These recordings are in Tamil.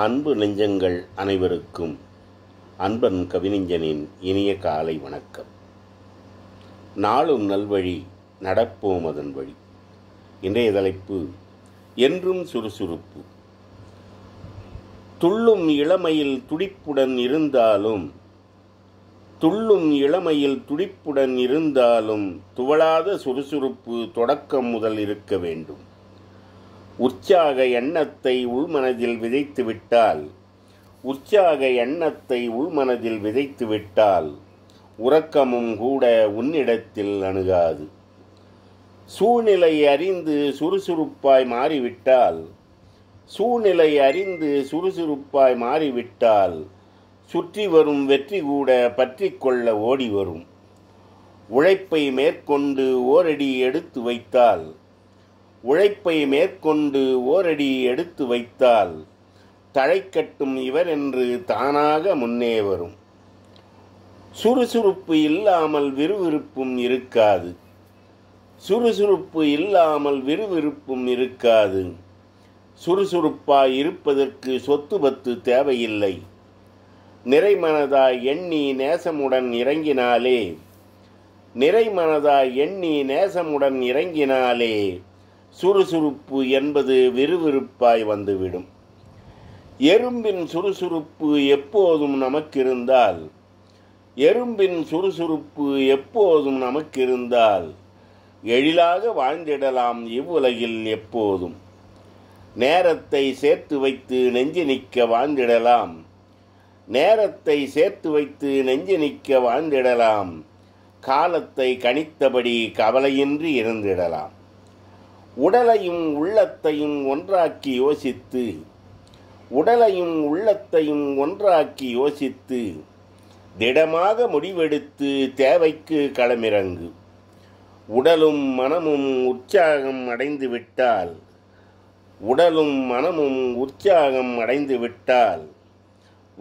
அன்பு நெஞ்சங்கள் அனைவருக்கும் அன்பன் கவிஞனின் இனிய காலை வணக்கம். நாளும் நல்வழி, நடப்போம் அதன் வழி. இன்றைய தலைப்பு என்றும் சுறுசுறுப்பு. துள்ளும் இளமையில் துடிப்புடன் இருந்தாலும் துவளாத சுறுசுறுப்பு தொடக்கம் முதல் இருக்க வேண்டும். உற்சாக எண்ணத்தை உள்மனதில் விதைத்துவிட்டால் உறக்கமும் கூட உன்னிடத்தில் அணுகாது. சூழ்நிலை அறிந்து சுறுசுறுப்பாய் மாறிவிட்டால் சுற்றி வரும் வெற்றி கூட பற்றி கொள்ள ஓடி வரும். உழைப்பை மேற்கொண்டு ஓரடி எடுத்து வைத்தால் தழைக்கட்டும் இவர் என்று தானாக முன்னே வரும். சுறுசுறுப்பு இல்லாமல் விறுவிறுப்பும் இருக்காது. சுறுசுறுப்பாய் இருப்பதற்கு சொத்து பத்து தேவையில்லை. நிறைமனதாய் எண்ணி நேசமுடன் இறங்கினாலே சுறுசுறுப்பு என்பது விறுவிறுப்பாய் வந்துவிடும். எறும்பின் சுறுசுறுப்பு எப்போதும் நமக்கிருந்தால் எழிலாக வாழ்ந்திடலாம் இவ்வுலகில் எப்போதும். நேரத்தை சேர்த்து வைத்து நெஞ்சு நிற்க வாழ்ந்திடலாம். காலத்தை கணித்தபடி கவலையின்றி இருந்திடலாம். உடலையும் உள்ளத்தையும் ஒன்றாக்கி யோசித்து திடமாக முடிவெடுத்து தேவைக்கு களமிறங்கு. உடலும் மனமும் உற்சாகம் அடைந்து விட்டால்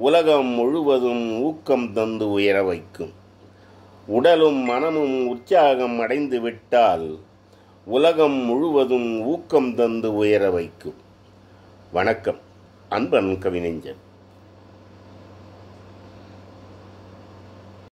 உலகம் முழுவதும் ஊக்கம் தந்து உயர வைக்கும். வணக்கம். அன்பன் கவிஞன்.